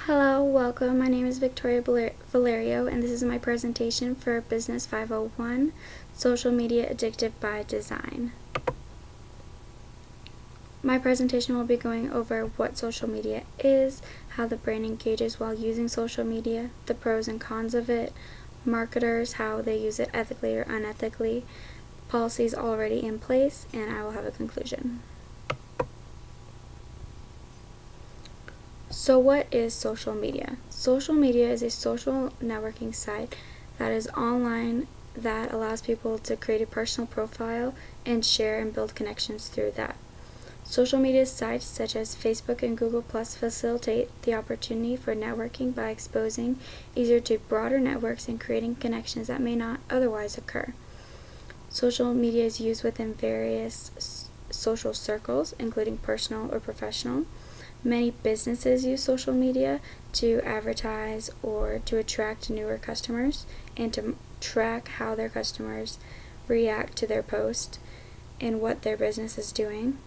Hello, welcome. My name is Victoria Valerio, and this is my presentation for Business 501, Social Media Addictive by Design. My presentation will be going over what social media is, how the brain engages while using social media, the pros and cons of it, marketers, how they use it ethically or unethically, policies already in place, and I will have a conclusion. So what is social media? Social media is a social networking site that is online that allows people to create a personal profile and share and build connections through that. Social media sites such as Facebook and Google+ facilitate the opportunity for networking by exposing easier to broader networks and creating connections that may not otherwise occur. Social media is used within various social circles, including personal or professional. Many businesses use social media to advertise or to attract newer customers and to track how their customers react to their post and what their business is doing.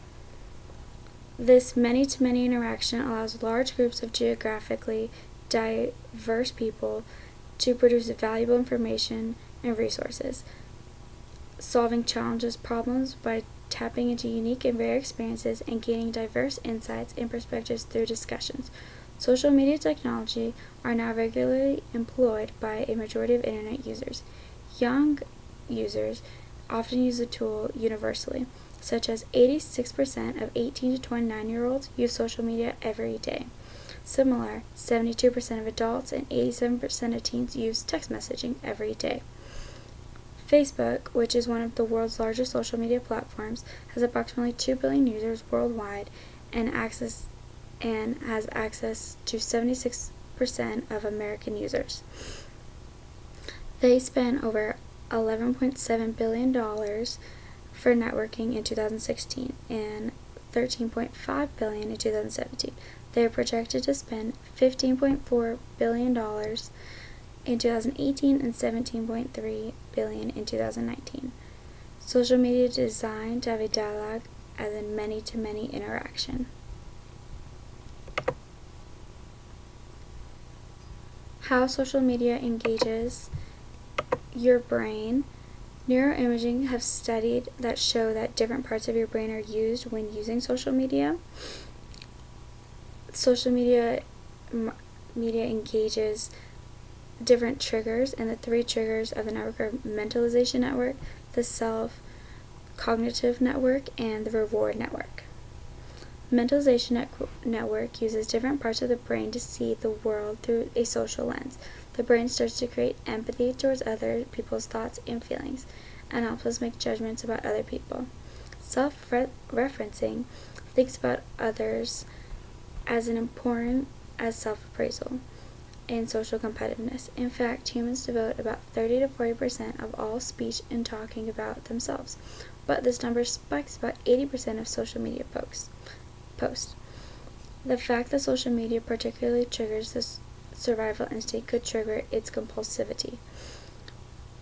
This many-to-many interaction allows large groups of geographically diverse people to produce valuable information and resources, solving challenges, problems by tapping into unique and rare experiences and gaining diverse insights and perspectives through discussions. Social media technology are now regularly employed by a majority of internet users. Young users often use the tool universally, such as 86% of 18 to 29-year-olds use social media every day. Similar, 72% of adults and 87% of teens use text messaging every day. Facebook, which is one of the world's largest social media platforms, has approximately 2 billion users worldwide and has access to 76% of American users. They spent over $11.7 billion for networking in 2016 and $13.5 billion in 2017. They are projected to spend $15.4 billion in 2018 and $17.3 billion in 2019. Social media is designed to have a dialogue as in many-to-many interaction. How social media engages your brain. Neuroimaging have studied that show that different parts of your brain are used when using social media. Social media engages different triggers, and the three triggers of the network are mentalization network, the self-cognitive network, and the reward network. Mentalization network uses different parts of the brain to see the world through a social lens. The brain starts to create empathy towards other people's thoughts and feelings, and helps us make judgments about other people. Self-referencing thinks about others as important as self-appraisal and social competitiveness. In fact, humans devote about 30 to 40% of all speech in talking about themselves, but this number spikes about 80% of social media posts. The fact that social media particularly triggers this survival instinct could trigger its compulsivity,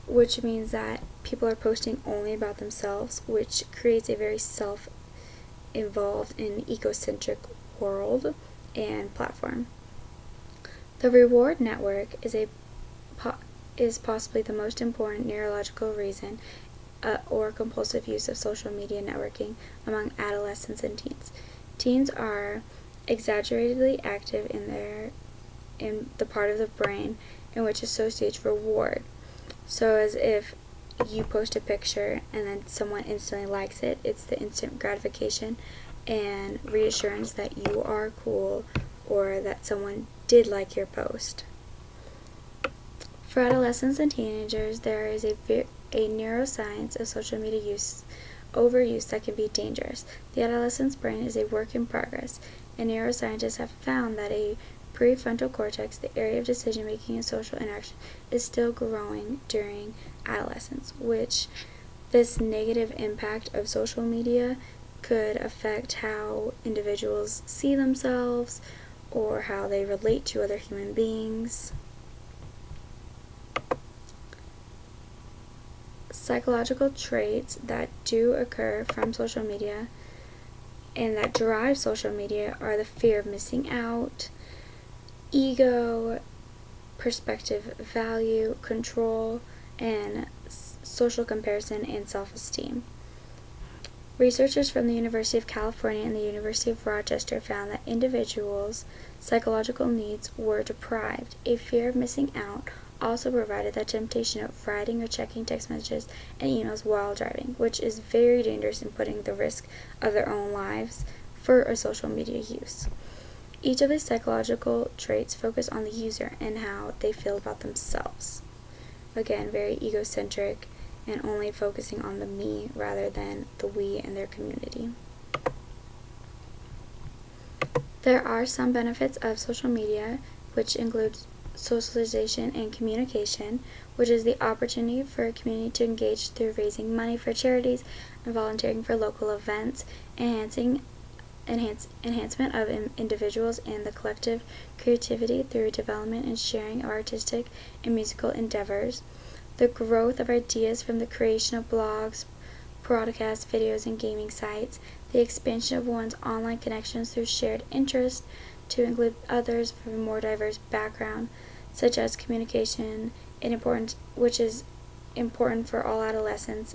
which means that people are posting only about themselves, which creates a very self-involved and egocentric world and platform. The reward network is possibly the most important neurological reason or compulsive use of social media networking among adolescents and teens. Teens are exaggeratedly active in the part of the brain in which associates reward. So as if you post a picture and then someone instantly likes it, it's the instant gratification and reassurance that you are cool or that someone did like your post. For adolescents and teenagers, there is a neuroscience of social media overuse that can be dangerous. The adolescent's brain is a work in progress, and neuroscientists have found that a prefrontal cortex, the area of decision-making and social interaction, is still growing during adolescence, which this negative impact of social media could affect how individuals see themselves or how they relate to other human beings. Psychological traits that do occur from social media and that drive social media are the fear of missing out, ego, perspective, value, control, and social comparison and self-esteem. Researchers from the University of California and the University of Rochester found that individuals' psychological needs were deprived. A fear of missing out also provided the temptation of writing or checking text messages and emails while driving, which is very dangerous in putting the risk of their own lives for a social media use. Each of these psychological traits focus on the user and how they feel about themselves. Again, very egocentric and only focusing on the me rather than the we and their community. There are some benefits of social media, which includes socialization and communication, which is the opportunity for a community to engage through raising money for charities and volunteering for local events, enhancement of individuals and the collective creativity through development and sharing of artistic and musical endeavors, the growth of ideas from the creation of blogs, podcasts, videos, and gaming sites, the expansion of one's online connections through shared interest to include others from a more diverse background, such as communication, which is important for all adolescents,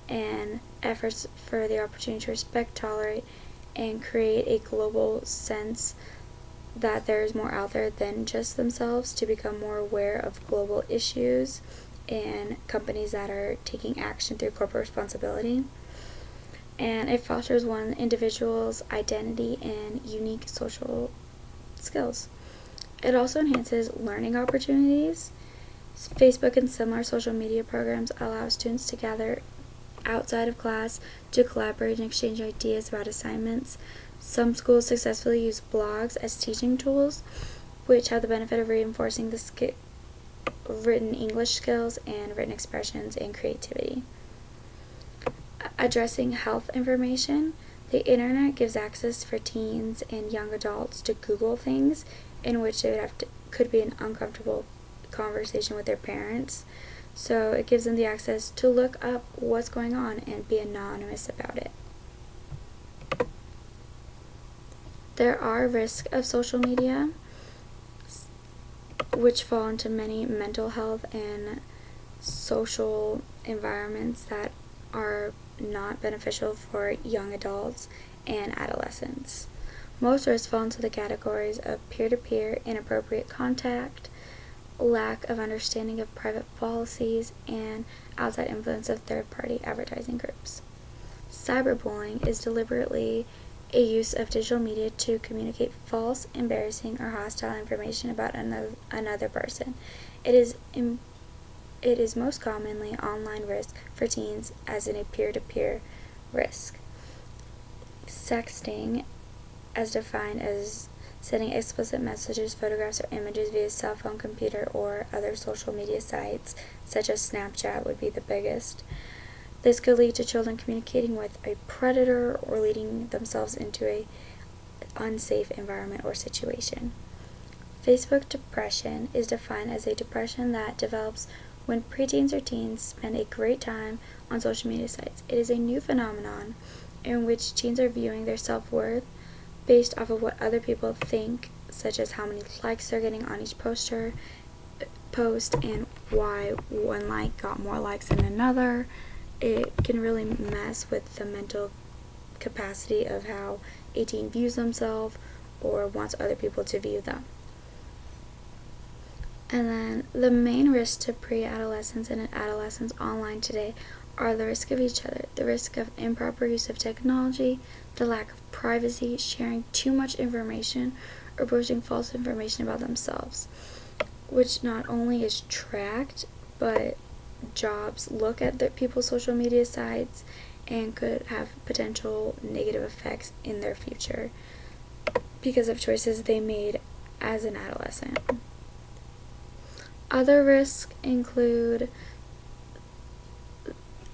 and efforts for the opportunity to respect, tolerate, and create a global sense that there is more out there than just themselves, to become more aware of global issues and companies that are taking action through corporate responsibility. And it fosters one individual's identity and unique social skills. It also enhances learning opportunities. Facebook and similar social media programs allow students to gather outside of class to collaborate and exchange ideas about assignments. Some schools successfully use blogs as teaching tools, which have the benefit of reinforcing the written English skills and written expressions and creativity. Addressing health information. The internet gives access for teens and young adults to Google things in which they could be an uncomfortable conversation with their parents. So it gives them the access to look up what's going on and be anonymous about it. There are risks of social media, which fall into many mental health and social environments that are not beneficial for young adults and adolescents. Most risks fall into the categories of peer-to-peer inappropriate contact, lack of understanding of private policies, and outside influence of third-party advertising groups. Cyberbullying is deliberately a use of digital media to communicate false, embarrassing, or hostile information about another person. It is most commonly online risk for teens, as in a peer-to-peer risk. Sexting, as defined as sending explicit messages, photographs, or images via cell phone, computer, or other social media sites, such as Snapchat would be the biggest. This could lead to children communicating with a predator or leading themselves into an unsafe environment or situation. Facebook depression is defined as a depression that develops when preteens or teens spend a great time on social media sites. It is a new phenomenon in which teens are viewing their self-worth based off of what other people think, such as how many likes they're getting on each post and why one like got more likes than another. It can really mess with the mental capacity of how a teen views themselves or wants other people to view them. And then the main risks to pre-adolescents and adolescents online today are the risk of each other, the risk of improper use of technology, the lack of privacy, sharing too much information, or posting false information about themselves, which not only is tracked, but jobs look at people's social media sites and could have potential negative effects in their future because of choices they made as an adolescent. Other risks include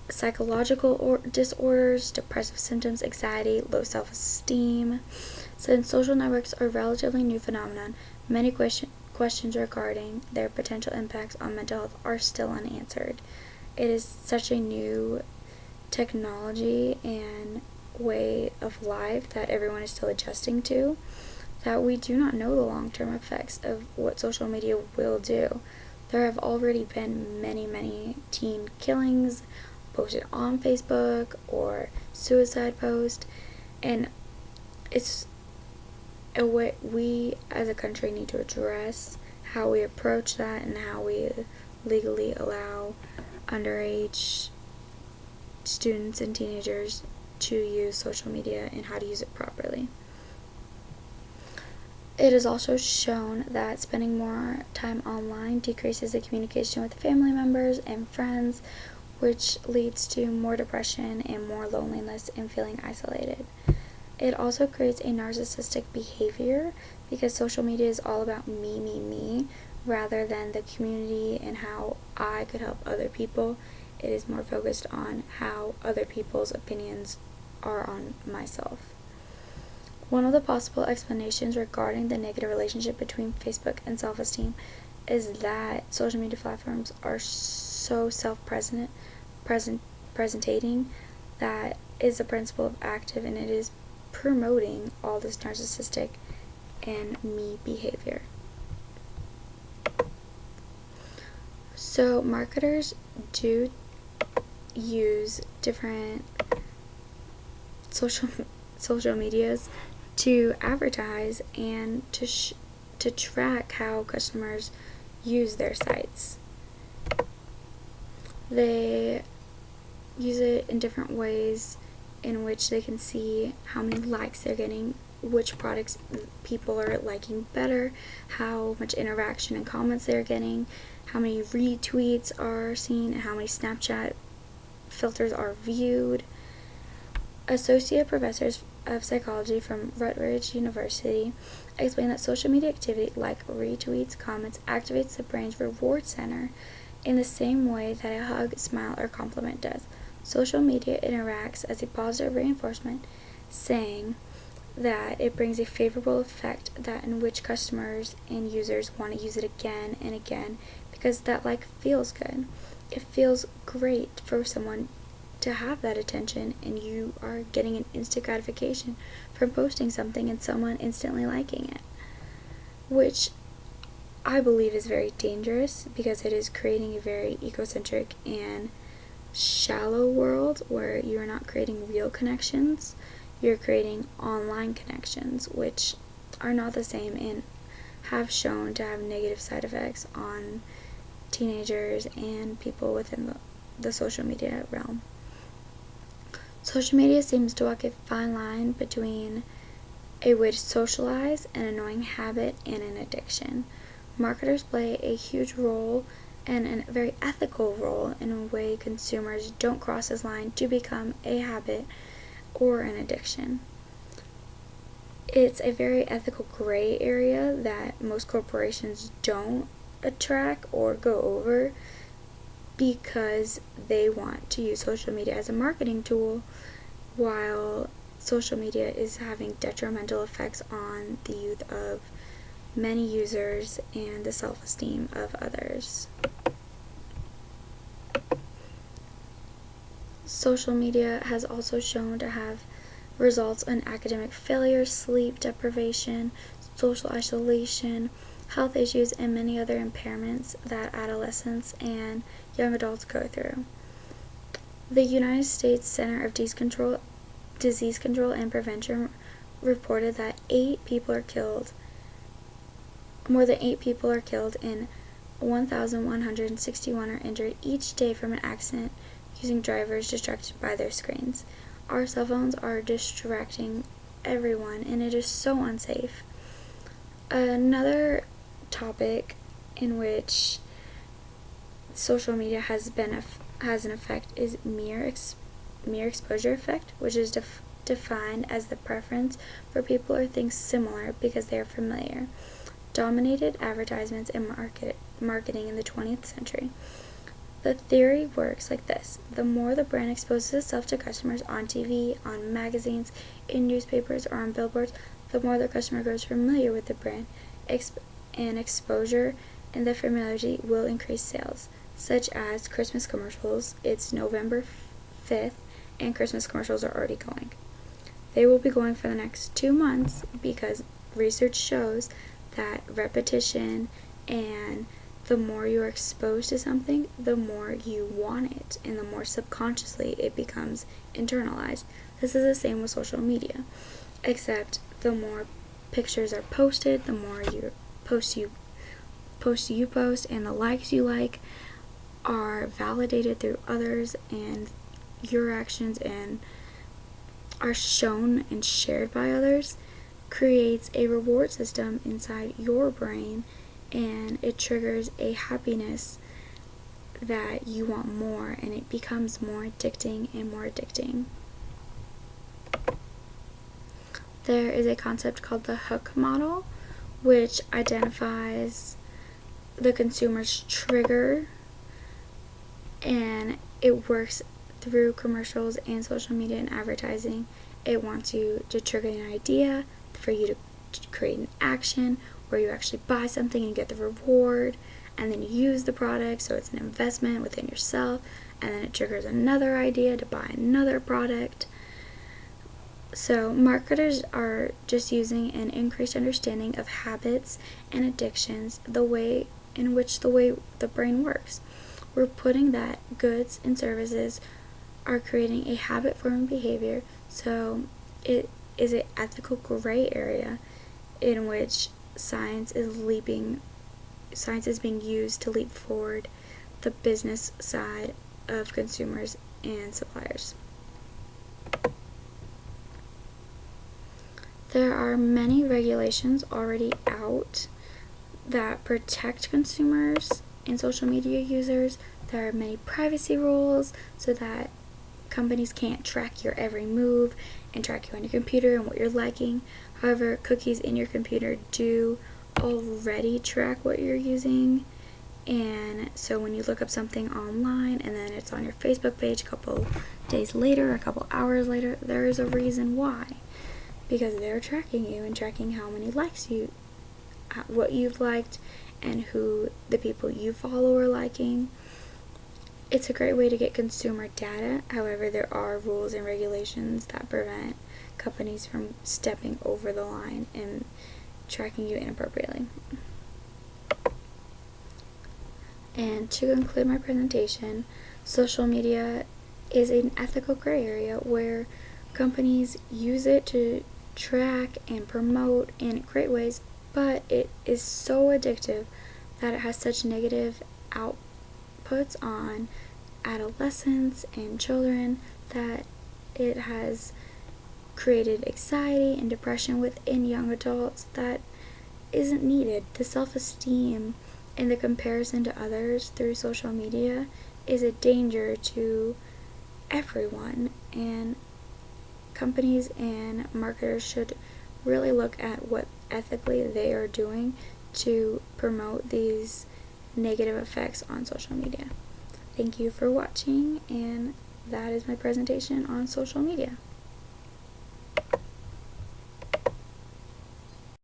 psychological disorders, depressive symptoms, anxiety, low self-esteem. Since social networks are a relatively new phenomenon, many questions regarding their potential impacts on mental health are still unanswered. It is such a new technology and way of life that everyone is still adjusting to, that we do not know the long-term effects of what social media will do. There have already been many teen killings posted on Facebook or suicide posts, and it's a way we as a country need to address how we approach that and how we legally allow underage students and teenagers to use social media and how to use it properly. It is also shown that spending more time online decreases the communication with family members and friends, which leads to more depression and more loneliness and feeling isolated. It also creates a narcissistic behavior because social media is all about me, rather than the community and how I could help other people. It is more focused on how other people's opinions are on myself. One of the possible explanations regarding the negative relationship between Facebook and self-esteem is that social media platforms are so self-presentating that is the principle of Active, and it is promoting all this narcissistic and me behavior. So marketers do use different social medias to advertise and to track how customers use their sites. They use it in different ways in which they can see how many likes they're getting, which products people are liking better, how much interaction and comments they're getting, how many retweets are seen, and how many Snapchat filters are viewed. Associate professors of psychology from Rutgers University explain that social media activity like retweets, comments, activates the brain's reward center in the same way that a hug, smile, or compliment does. Social media interacts as a positive reinforcement, saying that it brings a favorable effect that in which customers and users want to use it again and again because that feels good. It feels great for someone to have that attention, and you are getting an instant gratification from posting something and someone instantly liking it, which I believe is very dangerous because it is creating a very egocentric and shallow world where you're not creating real connections, you're creating online connections, which are not the same and have shown to have negative side effects on teenagers and people within the social media realm. Social media seems to walk a fine line between a way to socialize, an annoying habit, and an addiction. Marketers play a huge role and a very ethical role in a way consumers don't cross this line to become a habit or an addiction. It's a very ethical gray area that most corporations don't attract or go over because they want to use social media as a marketing tool, while social media is having detrimental effects on the youth of many users and the self-esteem of others. Social media has also shown to have results in academic failure, sleep deprivation, social isolation, health issues, and many other impairments that adolescents and young adults go through. The United States Center of Disease Control and Prevention reported that more than 8 people are killed and 1,161 are injured each day from an accident using drivers distracted by their screens. Our cell phones are distracting everyone, and it is so unsafe. Another topic in which social media has an effect is mere exposure effect, which is defined as the preference for people or things similar because they are familiar. Dominated advertisements and marketing in the 20th century. The theory works like this. The more the brand exposes itself to customers on TV, on magazines, in newspapers, or on billboards, the more the customer grows familiar with the brand, and exposure and the familiarity will increase sales, such as Christmas commercials. It's November 5th, and Christmas commercials are already going. They will be going for the next 2 months because research shows that repetition and the more you're exposed to something, the more you want it, and the more subconsciously it becomes internalized. This is the same with social media, except the more pictures are posted, the more you post, and the likes you like are validated through others, and your actions and are shown and shared by others, creates a reward system inside your brain, and it triggers a happiness that you want more, and it becomes more addicting and more addicting. There is a concept called the hook model, which identifies the consumer's trigger, and it works through commercials and social media and advertising. It wants you to trigger an idea for you to create an action where you actually buy something and you get the reward, and then you use the product, so it's an investment within yourself, and then it triggers another idea to buy another product. So marketers are just using an increased understanding of habits and addictions, the way the brain works. We're putting that goods and services are creating a habit-forming behavior, so it is an ethical gray area in which science is being used to leap forward the business side of consumers and suppliers. There are many regulations already out that protect consumers and social media users. There are many privacy rules so that companies can't track your every move and track you on your computer and what you're liking. However, cookies in your computer do already track what you're using, and so when you look up something online and then it's on your Facebook page a couple days later, a couple hours later, there is a reason why. Because they're tracking you and tracking how many likes what you've liked, and who the people you follow are liking. It's a great way to get consumer data. However, there are rules and regulations that prevent companies from stepping over the line and tracking you inappropriately. And to conclude my presentation, social media is an ethical gray area where companies use it to track and promote in great ways, but it is so addictive that it has such negative outputs on adolescents and children that it has created anxiety and depression within young adults that isn't needed. The self-esteem and the comparison to others through social media is a danger to everyone, and companies and marketers should really look at what ethically they are doing to promote these negative effects on social media. Thank you for watching, and that is my presentation on social media.